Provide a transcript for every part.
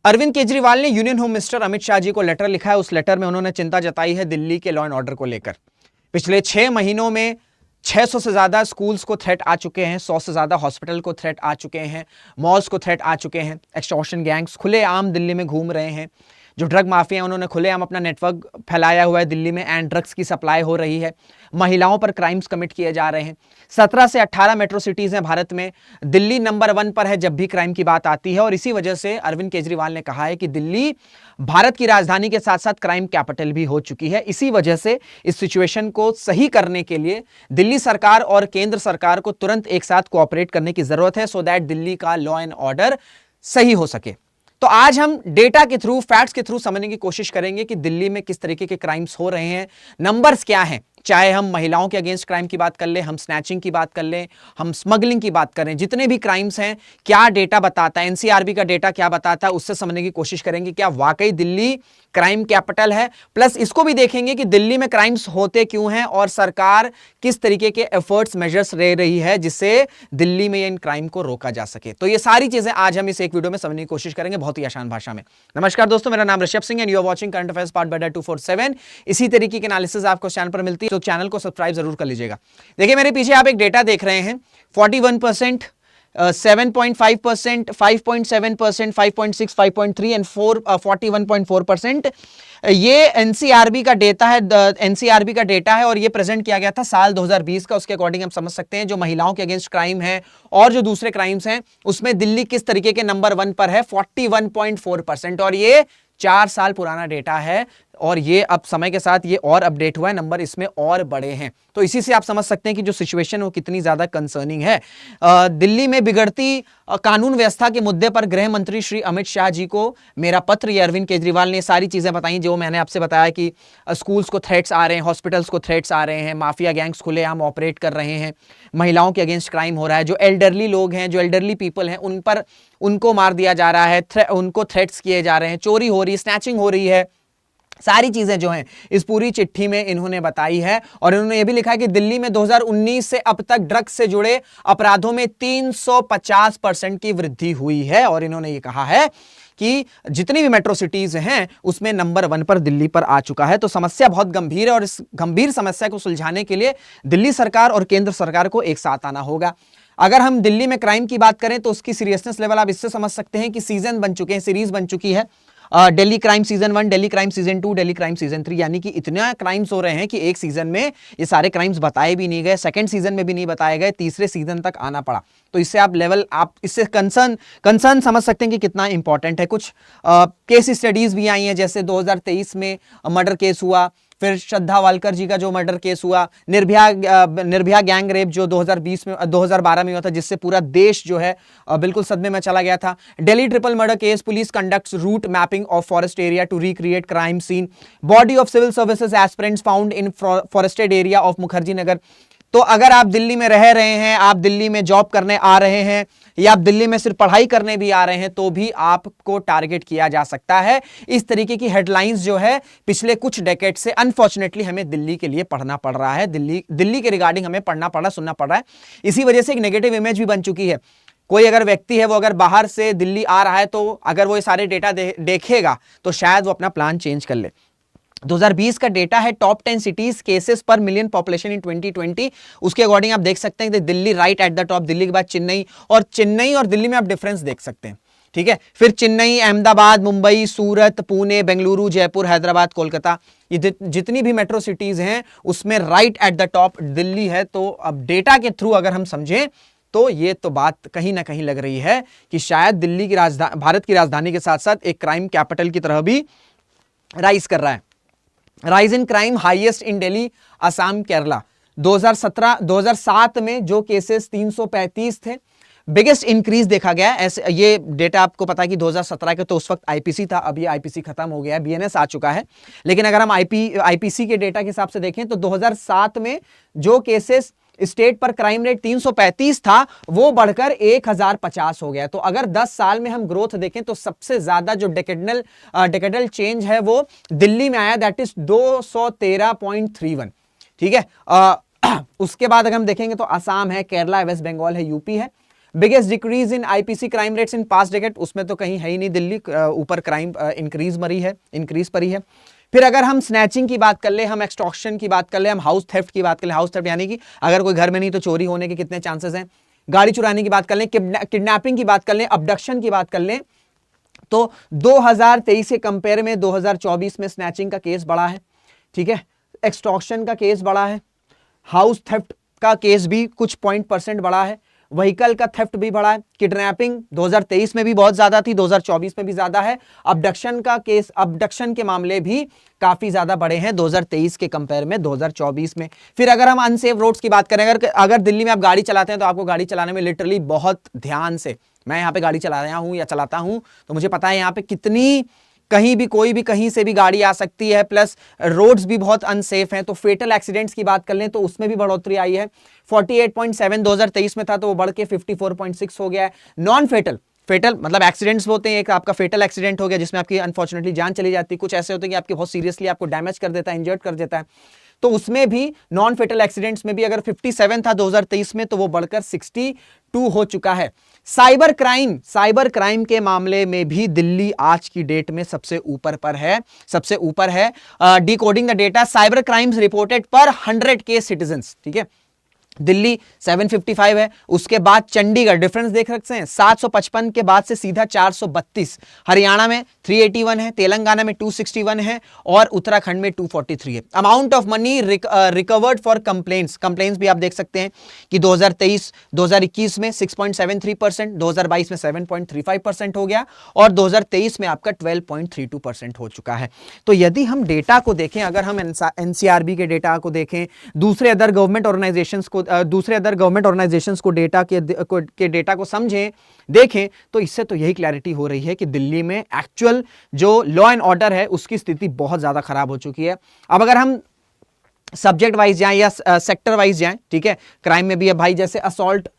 अरविंद केजरीवाल ने union home minister Amit Shah ji को letter लिखा है। उस लेटर में उन्होंने चिंता जताई है दिल्ली के लॉ एंड ऑर्डर को लेकर। पिछले 6 महीनों में 600 से ज्यादा स्कूल्स को थ्रेट आ चुके हैं, 100 से ज्यादा हॉस्पिटल को थ्रेट आ चुके हैं, मॉल्स को थ्रेट आ चुके हैं। एक्सटॉर्शन गैंग्स खुलेआम दिल्ली में घूम रहे हैं। जो ड्रग माफिया उन्होंने खुलेआम अपना नेटवर्क फैलाया हुआ है दिल्ली में, एंड ड्रग्स की सप्लाई हो रही है। महिलाओं पर क्राइम्स कमिट किए जा रहे हैं। 17 से 18 मेट्रो सिटीज हैं भारत में। दिल्ली नंबर 1 पर है जब भी क्राइम की बात आती है, और इसी वजह से अरविंद केजरीवाल ने कहा है कि दिल्ली भारत की राजधानी के साथ साथ क्राइम कैपिटल भी हो चुकी है। इसी वजह से इस सिचुएशन को सही करने के लिए दिल्ली सरकार और केंद्र सरकार को तुरंत एक साथ कोऑपरेट करने की जरूरत है, सो दैट दिल्ली का लॉ एंड ऑर्डर सही हो सके। तो आज हम डेटा के थ्रू, फैक्ट्स के थ्रू समझने की कोशिश करेंगे कि दिल्ली में किस तरीके के क्राइम्स हो रहे हैं, नंबर्स क्या हैं। चाहे हम महिलाओं के अगेंस्ट क्राइम की बात कर लें, हम स्नैचिंग की बात कर लें, हम स्मगलिंग की बात करें, जितने भी क्राइम्स हैं क्या डेटा बताता है, एनसीआरबी का डेटा क्या बताता है, उससे समझने की कोशिश करेंगे क्या वाकई दिल्ली क्राइम कैपिटल है। प्लस इसको भी देखेंगे कि दिल्ली में क्राइम्स होते क्यों हैं और सरकार किस तरीके के एफर्ट्स, मेजर्स ले रही है जिससे दिल्ली में इन क्राइम को रोका जा सके। तो ये सारी चीजें आज हम इस एक वीडियो में समझने की कोशिश करेंगे बहुत ही आसान भाषा में। नमस्कार दोस्तों, मेरा नाम Rishabh Singh and you are watching current affairs part by 247। इसी तरीके के एनालिसिस आपको चैनल पर मिलती है, तो चैनल को सब्सक्राइब जरूर कर लीजिएगा। देखिए मेरे पीछे आप एक डेटा देख रहे हैं, 41%, 7.5%, 5.7%, 5.6, 5.3 एंड 41.4%। ये एनसीआरबी का डेटा है, एनसीआरबी का डेटा है, और ये प्रेजेंट किया गया था साल 2020 का। उसके अकॉर्डिंग हम समझ सकते हैं जो महिलाओं के अगेंस्ट क्राइम है और जो दूसरे क्राइम्स हैं उसमें दिल्ली किस तरीके के नंबर 1 पर है, 41.4%। और ये 4 साल पुराना डेटा है, और ये अब समय के साथ ये और अपडेट हुआ है, नंबर इसमें और बड़े हैं। तो इसी से आप समझ सकते हैं कि जो सिचुएशन वो कितनी ज्यादा कंसर्निंग है। दिल्ली में बिगड़ती कानून व्यवस्था के मुद्दे पर गृह मंत्री श्री अमित शाह जी को मेरा पत्र, ये अरविंद केजरीवाल ने सारी चीजें बताई जो मैंने आपसे बताया कि स्कूल्स को थ्रेट्स आ रहे हैं, हॉस्पिटल्स को थ्रेट्स आ रहे हैं, माफिया गैंग्स खुलेआम ऑपरेट कर रहे हैं, महिलाओं के अगेंस्ट क्राइम हो रहा है, जो एल्डरली लोग हैं, जो एल्डरली पीपल हैं, उन पर उनको मार दिया जा रहा है, उनको थ्रेट्स किए जा रहे हैं, चोरी हो रही है, स्नैचिंग हो रही है। सारी चीजें जो हैं इस पूरी चिट्ठी में इन्होंने बताई है। और इन्होंने ये भी लिखा है कि दिल्ली में 2019 से अब तक ड्रग्स से जुड़े अपराधों में 350% की वृद्धि हुई है। और इन्होंने ये कहा है कि जितनी भी मेट्रो सिटीज हैं उसमें नंबर 1 पर दिल्ली पर आ चुका है। तो समस्या बहुत गंभीर है, और इस गंभीर समस्या को सुलझाने के लिए दिल्ली सरकार और केंद्र सरकार को एक साथ आना होगा। अगर हम दिल्ली में क्राइम की बात करें तो उसकी सीरियसनेस लेवल आप इससे समझ सकते हैं कि सीजन बन चुके हैं, सीरीज बन चुकी है। Delhi crime season 1, Delhi crime season 2, Delhi crime season 3, यानी कि इतना क्राइम्स हो रहे हैं कि एक सीजन में ये सारे क्राइम्स बताए भी नहीं गए, सेकंड सीजन में भी नहीं बताए गए, तीसरे सीजन तक आना पड़ा। तो इससे आप इससे कंसर्न समझ सकते हैं कि कितना इंपॉर्टेंट है। कुछ केस स्टडीज भी आई हैं, जैसे 2023 में मर्डर केस हुआ, फिर श्रद्धा वालकर जी का जो मर्डर केस हुआ, निर्भया गैंग रेप जो 2012 में हुआ था, जिससे पूरा देश जो है बिल्कुल सदमे में चला गया था। Delhi triple murder case, police conducts route mapping of forest area to recreate crime scene, body of civil services aspirants found in forested area of Mukherjee Nagar. तो अगर आप दिल्ली में रह रहे हैं, आप दिल्ली में जॉब करने आ रहे हैं, या आप दिल्ली में सिर्फ पढ़ाई करने भी आ रहे हैं, तो भी आपको टारगेट किया जा सकता है। इस तरीके की हेडलाइंस जो है पिछले कुछ डेकेड से अनफॉर्चुनेटली हमें दिल्ली के लिए पढ़ना पड़ रहा है, दिल्ली के रिगार्डिंग हमें पढ़ना पड़ रहा, सुनना पड़ रहा है। इसी वजह से एक नेगेटिव इमेज भी बन चुकी है। कोई अगर व्यक्ति है वो अगर बाहर से दिल्ली आ रहा है, तो अगर वो ये सारे डेटा देखेगा तो शायद वो अपना प्लान चेंज कर ले। 2020 का डेटा है टॉप 10 सिटीज केसेस पर मिलियन पॉपुलेशन इन 2020। उसके अकॉर्डिंग आप देख सकते हैं कि Delhi right at the top, Delhi के बाद चेन्नई, और दिल्ली में आप डिफरेंस देख सकते हैं। ठीक है, फिर चेन्नई, अहमदाबाद, मुंबई, सूरत, पुणे, बेंगलुरु, जयपुर, हैदराबाद, कोलकाता, ये जितनी भी मेट्रो सिटीज हैं उसमें right at the top Delhi है। तो अब डेटा के थ्रू अगर हम समझें तो ये तो बात कहीं ना कहीं लग रही है कि शायद दिल्ली की राजधानी, भारत की राजधानी के साथ साथ एक क्राइम कैपिटल की तरह भी राइज कर रहा है। Rise in crime highest in Delhi, Assam, Kerala. 2007 में जो केसेस 335 थे, बिगेस्ट इंक्रीज देखा गया। ऐसे ये डेटा आपको पता है कि 2017 के तो उस वक्त आईपीसी था, अब ये आईपीसी खत्म हो गया है, बीएनएस आ चुका है। लेकिन अगर हम आईपीसी के डेटा के हिसाब से देखें तो 2007 में जो केसेस स्टेट पर क्राइम रेट 335 था, वो बढ़कर 1050 हो गया। तो अगर 10 साल में हम ग्रोथ देखें तो सबसे ज्यादा जो डेकेडल चेंज है वो दिल्ली में आया, दैट इज 213.31। ठीक है, उसके बाद अगर हम देखेंगे तो असम है, केरला है, वेस्ट बंगाल है, यूपी है, biggest decrease in IPC crime rates in past decade, उसमें तो कहीं है ही नहीं, दिल्ली ऊपर क्राइम इंक्रीज परी है। फिर अगर हम स्नैचिंग की बात कर ले, हम एक्सटॉर्शन की बात कर ले, हम हाउस थेफ्ट की बात कर ले, हाउस थेफ्ट यानी कि अगर कोई घर में नहीं तो चोरी होने के कितने चांसेस हैं, गाड़ी चुराने की बात कर लें, किडनैपिंग की बात कर लें, अबडक्शन की बात कर लें, तो 2023 के कंपेयर में 2024 में स्नैचिंग का केस बढ़ा है, ठीक है, एक्सटॉर्शन का केस बढ़ा है, हाउस थेफ्ट का केस भी कुछ % बढ़ा है, व्हीकल का थेफ्ट भी बढ़ा है, किडनैपिंग 2023 में भी बहुत ज्यादा थी, 2024 में भी ज्यादा है, अबडक्शन का केस, अबडक्शन के मामले भी काफी ज्यादा बढ़े हैं 2023 के कंपेयर में 2024 में। फिर अगर हम अनसेफ रोड्स की बात करें, अगर दिल्ली में आप गाड़ी चलाते हैं तो आपको गाड़ी चलाने में लिटरली बहुत ध्यान से, मैं यहाँ पे गाड़ी चला रहा हूं या चलाता हूं तो मुझे पता है यहाँ पे कितनी, कहीं भी कोई भी कहीं से भी गाड़ी आ सकती है, प्लस रोड्स भी बहुत अनसेफ हैं। तो फेटल एक्सीडेंट्स की बात कर लें तो उसमें भी बढ़ोतरी आई है, 48.7 2023 में था तो वो बढ़ के 54.6 हो गया है। नॉन फेटल मतलब एक्सीडेंट्स होते हैं, एक आपका फेटल एक्सीडेंट हो गया जिसमें आपकी अनफॉर्चुनेटली जान चली जाती है, कुछ ऐसे होते हैं कि आपकी बहुत सीरियसली आपको डैमेज कर देता है, इंजर्ड कर देता है, तो उसमें भी नॉन फेटल एक्सीडेंट्स में भी अगर 57 था 2023 में तो वो बढ़कर 62 हो चुका है। साइबर क्राइम के मामले में भी दिल्ली आज की डेट में सबसे ऊपर है। Decoding the data, cyber crimes reported पर 100K सिटीजन्स, ठीक है, दिल्ली 755 है, उसके बाद चंडीगढ़, डिफरेंस देख सकते हैं, 755 के बाद से सीधा 432, हरियाणा में 381 है, तेलंगाना में 261 है और उत्तराखंड में 243 है। Amount of money recovered for complaints भी आप देख सकते हैं कि 2021 में 6.73%, 2022 में 7.35% हो गया और 2023 में आपका 12.32% हो चुका है। तो यदि हम डेटा को देखें, अगर हम एनसीआरबी के डेटा को देखें, दूसरे अदर गवर्नमेंट ऑर्गेनाइजेशंस को डेटा के डेटा को समझें, देखें, तो इससे तो यही क्लैरिटी हो रही है कि दिल्ली में एक्चुअल जो लॉ एंड ऑर्डर है उसकी स्थिति बहुत ज्यादा खराब हो चुकी है। अब अगर हम सब्जेक्ट वाइज जाएं या सेक्टर वाइज जाएं, ठीक है, क्राइम में भी है भाई, जैसे assault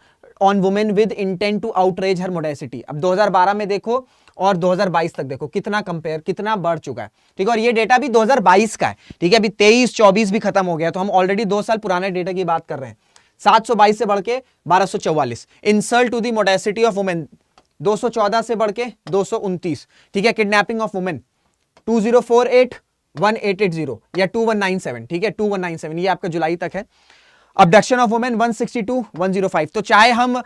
on women with intent to outrage her modesty, अब 2012 में देखो और 2022 तक देखो कितना बढ़ चुका है, ठीक है, और ये डेटा भी 2022 का है, ठीक है, अभी 23-24 भी खत्म हो गया, तो हम ऑलरेडी 2 साल पुराने डेटा की बात कर रहे हैं। 722 से बढ़ के 1244, insult to the modesty of women 214 से बढ़ के 229, ठीक है, किडनैपिंग ऑफ वुमेन 2048 1880 या 2197, ठीक है, 2197 ये आपका जुलाई तक है। अबडक्शन ऑफ वुमेन 162 105, तो चाहे हम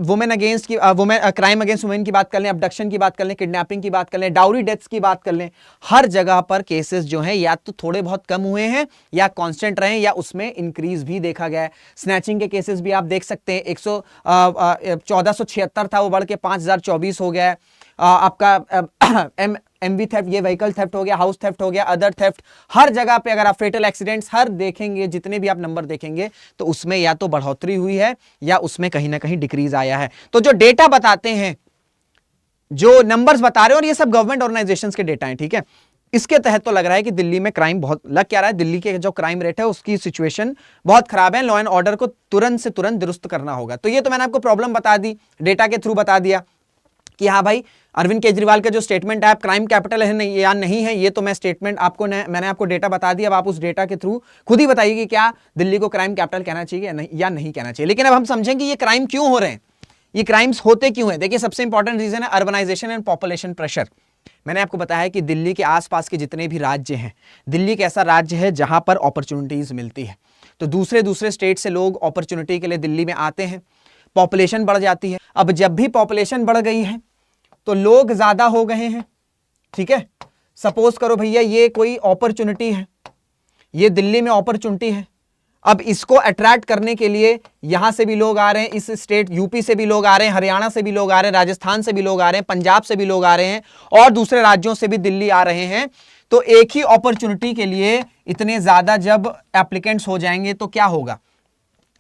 वुमेन अगेंस्ट की क्राइम अगेंस्ट वुमेन की बात कर लें, अबडक्शन की बात कर लें, किडनैपिंग की बात कर लें, डाउरी डेथ्स की बात कर लें, हर जगह पर केसेस जो हैं या तो थोड़े बहुत कम हुए हैं या कांस्टेंट रहे या उसमें इंक्रीज भी देखा गया है। स्नैचिंग के केसेस भी आप देख सकते हैं, 1476 था, वो बढ़ के 5024 हो गया है। आपका एमवी थेफ्ट, ये व्हीकल थेफ्ट हो गया, हाउस थेफ्ट हो गया, अदर थेफ्ट, हर जगह पे अगर आप फेटल एक्सीडेंट्स हर देखेंगे, जितने भी आप नंबर देखेंगे तो उसमें या तो बढ़ोतरी हुई है या उसमें कहीं ना कहीं डिक्रीज आया है। तो जो डेटा बताते हैं, जो नंबर्स बता रहे हैं, और ये सब गवर्नमेंट ऑर्गेनाइजेशंस के डेटा हैं, ठीक है, इसके तहत तो लग रहा है कि दिल्ली में क्राइम बहुत लग क्या रहा है, दिल्ली के जो क्राइम रेट है उसकी सिचुएशन बहुत खराब है, लॉ एंड ऑर्डर को तुरंत से तुरंत दुरुस्त करना होगा। तो ये तो मैंने आपको प्रॉब्लम बता दी, डेटा के थ्रू बता दिया कि हाँ भाई, अरविंद केजरीवाल का जो स्टेटमेंट है क्राइम कैपिटल है नहीं या नहीं है, ये तो मैं स्टेटमेंट मैंने आपको डेटा बता दिया। अब आप उस डेटा के थ्रू खुद ही बताइए कि क्या दिल्ली को क्राइम कैपिटल कहना चाहिए या नहीं कहना चाहिए। लेकिन अब हम समझेंगे ये क्राइम क्यों हो रहे हैं, ये क्राइम्स होते क्यों हैं। देखिए, सबसे इंपॉर्टेंट रीजन है अर्बनाइजेशन एंड पॉपुलेशन प्रेशर। मैंने आपको बताया कि दिल्ली के आसपास के जितने भी राज्य हैं, दिल्ली एक ऐसा राज्य है जहां पर अपॉर्चुनिटीज मिलती है, तो दूसरे स्टेट से लोग अपॉर्चुनिटी के लिए दिल्ली में आते हैं, पॉपुलेशन बढ़ जाती है। अब जब भी पॉपुलेशन बढ़ गई है तो लोग ज्यादा हो गए हैं, ठीक है, सपोज करो भैया ये कोई अपॉर्चुनिटी है, ये दिल्ली में अपॉर्चुनिटी है, अब इसको अट्रैक्ट करने के लिए यहां से भी लोग आ रहे हैं, इस स्टेट यूपी से भी लोग आ रहे हैं, हरियाणा से भी लोग आ रहे हैं, राजस्थान से भी लोग आ रहे हैं, पंजाब से भी लोग आ रहे हैं और दूसरे राज्यों से भी दिल्ली आ रहे हैं। तो एक ही अपॉर्चुनिटी के लिए इतने ज्यादा जब एप्लीकेंट्स हो जाएंगे तो क्या होगा,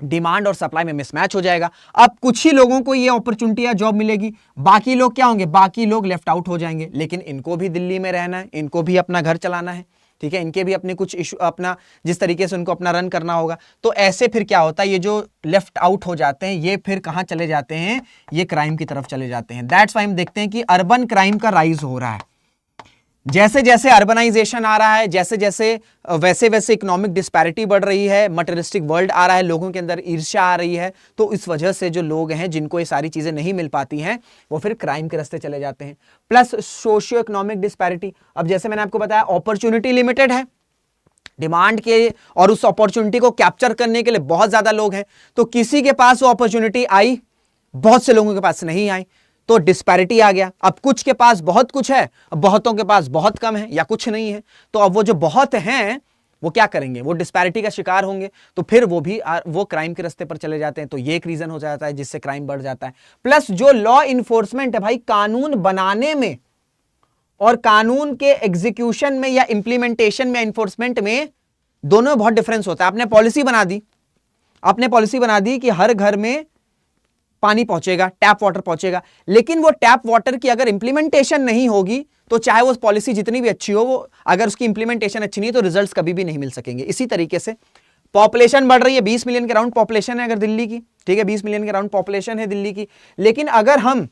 डिमांड और सप्लाई में मिसमैच हो जाएगा। अब कुछ ही लोगों को ये अपॉर्चुनिटी या जॉब मिलेगी, बाकी लोग क्या होंगे, बाकी लोग लेफ्ट आउट हो जाएंगे। लेकिन इनको भी दिल्ली में रहना है, इनको भी अपना घर चलाना है, ठीक है, इनके भी अपने कुछ इशू, अपना जिस तरीके से उनको अपना रन करना होगा। तो ऐसे फिर क्या होता है, ये जो लेफ्ट आउट हो जाते हैं ये फिर कहां चले जाते हैं, ये क्राइम की तरफ चले जाते हैं। दैट्स व्हाई हम देखते हैं कि अर्बन क्राइम का राइज हो रहा है। जैसे जैसे अर्बनाइजेशन आ रहा है, जैसे जैसे वैसे वैसे इकोनॉमिक डिस्पैरिटी बढ़ रही है, मटेरियलिस्टिक वर्ल्ड आ रहा है, लोगों के अंदर ईर्ष्या आ रही है, तो इस वजह से जो लोग हैं जिनको ये सारी चीजें नहीं मिल पाती हैं वो फिर क्राइम के रास्ते चले जाते हैं। प्लस सोशियो इकोनॉमिक डिस्पैरिटी, अब जैसे मैंने आपको बताया अपॉर्चुनिटी लिमिटेड है, डिमांड के और उस अपॉर्चुनिटी को कैप्चर करने के लिए बहुत ज्यादा लोग हैं, तो किसी के पास वो अपॉर्चुनिटी आई, बहुत से लोगों के पास नहीं आई, तो डिस्पैरिटी आ गया। अब कुछ के पास बहुत कुछ है, अब बहुतों के पास बहुत कम है या कुछ नहीं है, तो अब वो जो बहुत हैं वो क्या करेंगे, वो डिस्पैरिटी का शिकार होंगे, तो फिर वो क्राइम के रास्ते पर चले जाते हैं। तो ये एक रीजन हो जाता है जिससे क्राइम बढ़ जाता है। प्लस जो लॉ इन्फोर्समेंट है भाई, कानून बनाने में और कानून के एग्जीक्यूशन में या इंप्लीमेंटेशन में, एनफोर्समेंट में, दोनों में बहुत डिफरेंस होता है। आपने पॉलिसी बना दी कि हर घर में पानी पहुंचेगा, टैप वाटर पहुंचेगा, लेकिन वो टैप वाटर की अगर इंप्लीमेंटेशन नहीं होगी तो चाहे वो पॉलिसी जितनी भी अच्छी हो, वो अगर उसकी इंप्लीमेंटेशन अच्छी नहीं तो रिजल्ट्स कभी भी नहीं मिल सकेंगे। इसी तरीके से पॉपुलेशन बढ़ रही है, 20 मिलियन के राउंड पॉपुलेशन है अगर दिल्ली की, ठीक है, 20 मिलियन के राउंड पॉपुलेशन है दिल्ली की, लेकिन अगर हम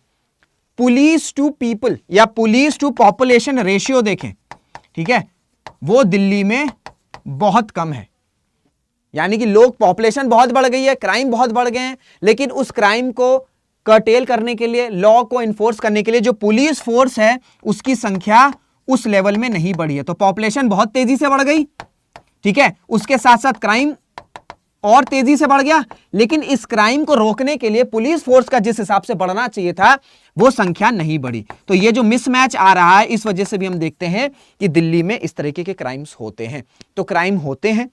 पुलिस टू पीपल या पुलिस टू पॉपुलेशन रेशियो देखें, ठीक है, वो दिल्ली में बहुत कम है। यानी कि लोग, पॉपुलेशन बहुत बढ़ गई है, क्राइम बहुत बढ़ गए हैं, लेकिन उस क्राइम को कर्टेल करने के लिए, लॉ को इन्फोर्स करने के लिए जो पुलिस फोर्स है उसकी संख्या उस लेवल में नहीं बढ़ी है। तो पॉपुलेशन बहुत तेजी से बढ़ गई, ठीक है, उसके साथ साथ क्राइम और तेजी से बढ़ गया, लेकिन इस क्राइम को रोकने के लिए पुलिस फोर्स का जिस हिसाब से बढ़ना चाहिए था वो संख्या नहीं बढ़ी। तो ये जो मिसमैच आ रहा है, इस वजह से भी हम देखते हैं कि दिल्ली में इस तरीके के क्राइम्स होते हैं। तो क्राइम होते हैं,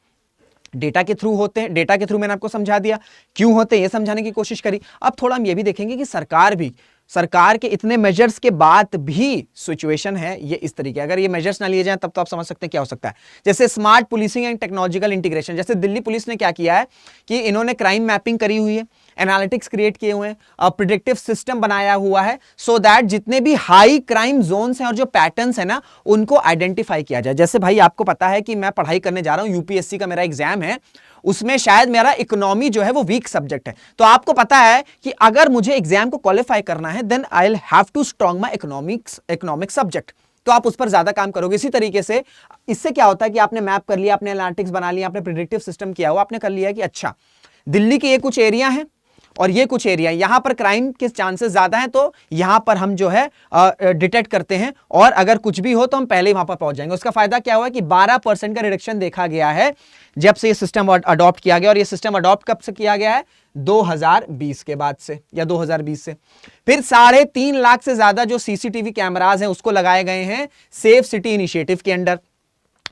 डेटा के थ्रू होते हैं, डेटा के थ्रू मैंने आपको समझा दिया क्यों होते हैं, ये समझाने की कोशिश करी। अब थोड़ा हम ये भी देखेंगे कि सरकार के इतने मेजर्स के बाद भी सिचुएशन है ये इस तरीके, अगर ये मेजर्स ना लिए जाएं तब तो आप समझ सकते हैं क्या हो सकता है। जैसे smart policing and technological integration, जैसे दिल्ली पुलिस ने क्या किया है कि इन्होंने क्राइम मैपिंग करी हुई है, एनालिटिक्स क्रिएट किए हुए हैं, प्रिडिक्टिव सिस्टम बनाया हुआ है, सो दैट जितने भी हाई क्राइम जोन्स हैं और जो पैटर्न्स है ना उनको आइडेंटिफाई किया जाए। जैसे भाई आपको पता है कि मैं पढ़ाई करने जा रहा हूं, यूपीएससी का मेरा एग्जाम है, उसमें शायद मेरा इकोनॉमी जो है वो वीक सब्जेक्ट है, तो आपको पता है कि अगर मुझे एग्जाम को क्वालिफाई करना है then I will have to strong my economic subject, तो आप उस पर ज्यादा काम करोगे। इसी तरीके से इससे क्या होता है कि आपने मैप कर लिया, आपने एनालिटिक्स बना लिया, आपने प्रिडिक्टिव सिस्टम किया हुआ, आपने कर लिया कि अच्छा दिल्ली के ये कुछ एरिया हैं और ये कुछ एरिया, यहां पर क्राइम के चांसेस ज्यादा हैं, तो यहां पर हम जो है डिटेक्ट करते हैं और अगर कुछ भी हो तो हम पहले ही वहां पर पहुंच जाएंगे। उसका फायदा क्या हुआ कि 12% का रिडक्शन देखा गया है जब से ये सिस्टम अडॉप्ट किया गया, और ये सिस्टम अडॉप्ट कब से किया गया है, 2020 के बाद से या 2020 से। फिर 3.5 लाख से ज्यादा जो सीसीटीवी कैमराज हैं उसको लगाए गए हैं सेफ सिटी इनिशिएटिव के अंडर,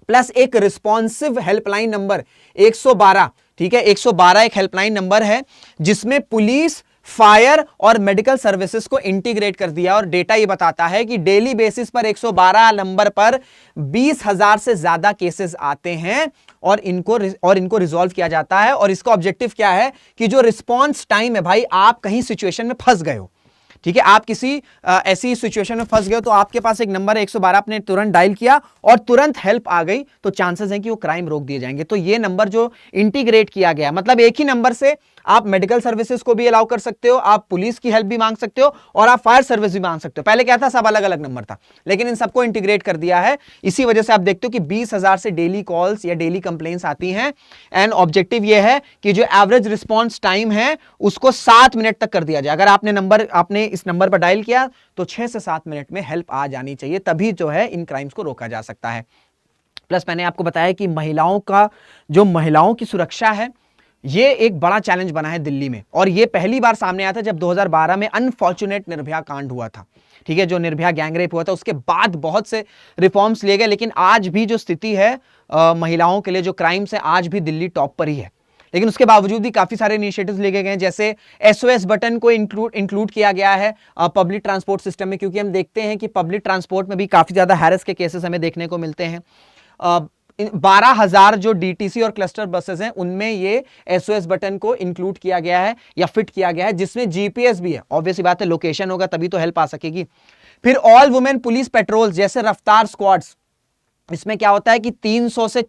प्लस एक रिस्पॉन्सिव हेल्पलाइन नंबर 112, ठीक है, 112 एक हेल्पलाइन नंबर है जिसमें पुलिस, फायर और मेडिकल सर्विसेज को इंटीग्रेट कर दिया, और डेटा ये बताता है कि डेली बेसिस पर 112 नंबर पर 20,000 से ज्यादा केसेस आते हैं और इनको रिजॉल्व किया जाता है। और इसका ऑब्जेक्टिव क्या है कि जो रिस्पॉन्स टाइम है भाई, आप कहीं सिचुएशन में फंस गए हो, ठीक है, आप किसी ऐसी सिचुएशन में फंस गए तो आपके पास एक नंबर है 112, आपने तुरंत डायल किया और तुरंत हेल्प आ गई, तो चांसेस हैं कि वो क्राइम रोक दिए जाएंगे। तो ये नंबर जो इंटीग्रेट किया गया, मतलब एक ही नंबर से आप मेडिकल सर्विसेज को भी अलाउ कर सकते हो, आप पुलिस की हेल्प भी मांग सकते हो और आप फायर सर्विस भी मांग सकते हो। पहले क्या था, सब अलग अलग नंबर था, लेकिन इन सबको इंटीग्रेट कर दिया है। इसी वजह से आप देखते हो कि 20,000 से डेली कॉल्स या डेली कंप्लेंट्स आती हैं, एंड ऑब्जेक्टिव ये है कि जो एवरेज रिस्पॉन्स टाइम है उसको 7 मिनट तक कर दिया जाए। अगर आपने इस नंबर पर डायल किया तो 6 से 7 मिनट में हेल्प आ जानी चाहिए, तभी जो है इन क्राइम्स को रोका जा सकता है। प्लस मैंने आपको बताया कि महिलाओं की सुरक्षा है, ये एक बड़ा चैलेंज बना है दिल्ली में, और ये पहली बार सामने आया था जब 2012 में अनफॉर्चुनेट निर्भया कांड हुआ था, ठीक है, जो निर्भया गैंगरेप हुआ था। उसके बाद बहुत से रिफॉर्म्स लिए गए, लेकिन आज भी जो स्थिति है महिलाओं के लिए, जो क्राइम्स है, आज भी दिल्ली टॉप पर ही है। लेकिन उसके बावजूद भी काफी सारे इनिशिएटिव्स लिए गए, जैसे SOS बटन को इंक्लूड किया गया है पब्लिक ट्रांसपोर्ट सिस्टम में, क्योंकि हम देखते हैं कि पब्लिक ट्रांसपोर्ट में भी काफी ज्यादा हैरेस के केसेस हमें देखने को मिलते हैं। 12,000 जो DTC और क्लस्टर बसेस हैं उनमें ये SOS बटन को इंक्लूड किया गया है या फिट किया गया है, जिसमें GPS भी है। ऑब्वियसली बात है, लोकेशन होगा तभी तो हेल्प आ सकेगी। फिर ऑल वुमेन पुलिस पेट्रोल्स जैसे रफ्तार स्क्वाड्स, इसमें क्या होता है कि 300 से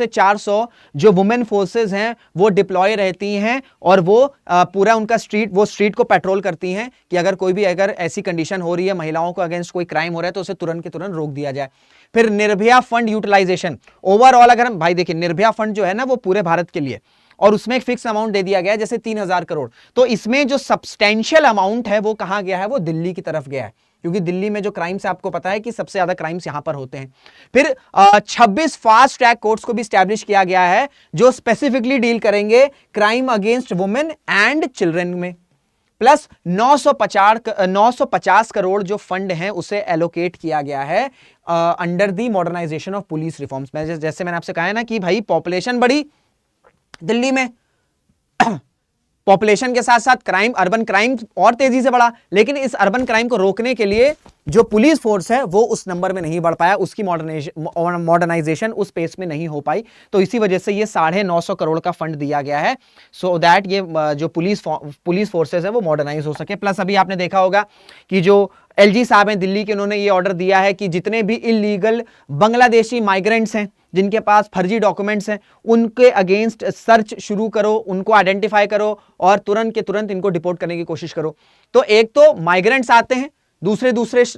400 जो वुमेन फोर्सेस हैं वो डिप्लॉय रहती हैं और वो पूरा उनका स्ट्रीट को पेट्रोल करती हैं कि अगर ऐसी कंडीशन हो रही है, महिलाओं को अगेंस्ट कोई क्राइम हो रहा है तो उसे तुरंत के तुरंत रोक दिया जाए। फिर निर्भया फंड यूटिलाइजेशन, ओवरऑल अगर हम भाई देखिए, निर्भया फंड जो है ना वो पूरे भारत के लिए, और उसमें एक फिक्स अमाउंट दे दिया गया है जैसे 3000 करोड़। तो इसमें जो सब्सटेंशियल अमाउंट है वो कहां गया है, वो दिल्ली की तरफ गया है, क्योंकि दिल्ली में जो क्राइम्स है आपको पता है कि सबसे ज्यादा क्राइम्स यहां पर होते हैं। फिर 26 फास्ट ट्रैक कोर्ट्स को भी स्टैब्लिश किया गया है जो स्पेसिफिकली डील करेंगे crime against women and children में। प्लस 950 करोड़ जो फंड है उसे एलोकेट किया गया है under the modernisation of police reforms में। जैसे मैंने आपसे कहा है ना कि भाई पॉपुलेशन बढ़ी दिल्ली में, पॉपुलेशन के साथ साथ क्राइम, अर्बन क्राइम और तेजी से बढ़ा, लेकिन इस अर्बन क्राइम को रोकने के लिए जो पुलिस फोर्स है वो उस नंबर में नहीं बढ़ पाया, उसकी मॉडर्नाइजेशन उस पेस में नहीं हो पाई। तो इसी वजह से ये 950 करोड़ का फंड दिया गया है सो दैट ये जो पुलिस फोर्सेस है वो मॉडर्नाइज हो सके। प्लस अभी आपने देखा होगा कि जो एलजी साहब हैं दिल्ली के, उन्होंने ये ऑर्डर दिया है कि जितने भी इलीगल बांग्लादेशी माइग्रेंट्स हैं जिनके पास फर्जी डॉक्यूमेंट्स हैं उनके अगेंस्ट सर्च शुरू करो, उनको आइडेंटिफाई करो और तुरंत के तुरंत इनको डिपोर्ट करने की कोशिश करो। तो एक तो माइग्रेंट्स आते हैं दूसरे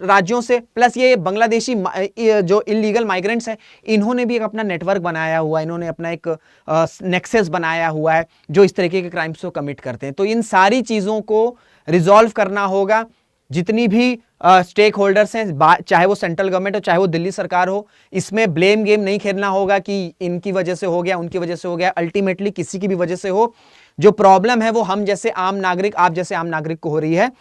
राज्यों से, प्लस ये बांग्लादेशी जो इलीगल माइग्रेंट्स हैं इन्होंने भी एक अपना नेटवर्क बनाया हुआ है, इन्होंने अपना एक नेक्सस बनाया हुआ है जो इस तरीके के क्राइम्स को कमिट करते हैं। तो इन सारी चीजों को रिजॉल्व करना होगा। जितनी भी स्टेक होल्डर्स हैं, चाहे वो सेंट्रल गवर्नमेंट हो चाहे वो दिल्ली सरकार हो, इसमें ब्लेम गेम नहीं खेलना होगा कि इनकी वजह से हो गया, उनकी वजह से हो गया। अल्टीमेटली किसी की भी वजह से हो, जो प्रॉब्लम है वो हम जैसे आम नागरिक, आप जैसे आम नागरिक को हो रही है।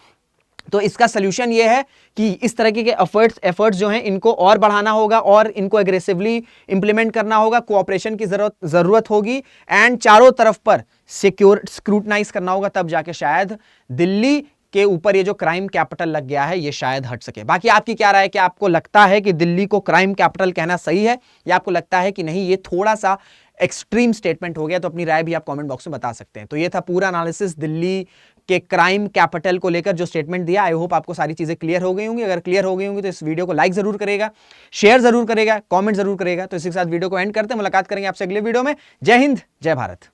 तो इसका सलूशन ये है कि इस तरीके के एफर्ट्स जो हैं इनको और बढ़ाना होगा और इनको एग्रेसिवली इंप्लीमेंट करना होगा। कोऑपरेशन की जरूरत होगी एंड चारों तरफ पर सिक्योर स्क्रूटनाइज करना होगा, तब जाके शायद दिल्ली के ऊपर ये जो क्राइम कैपिटल लग गया है ये शायद हट सके। बाकी आपकी क्या राय है, कि आपको लगता है कि दिल्ली को क्राइम कैपिटल कहना सही है या आपको लगता है कि नहीं ये थोड़ा सा एक्सट्रीम स्टेटमेंट हो गया? तो अपनी राय भी आप कमेंट बॉक्स में बता सकते हैं। तो ये था पूरा एनालिसिस दिल्ली के क्राइम कैपिटल को लेकर जो स्टेटमेंट दिया। आई होप आपको सारी चीजें क्लियर हो गई होंगी। अगर क्लियर हो गई होंगी तो इस वीडियो को लाइक जरूर करेगा, शेयर जरूर करेगा, कमेंट जरूर करेगा। तो इसी के साथ वीडियो को एंड करते हैं, मुलाकात करेंगे आपसे अगले वीडियो में। जय हिंद, जय भारत।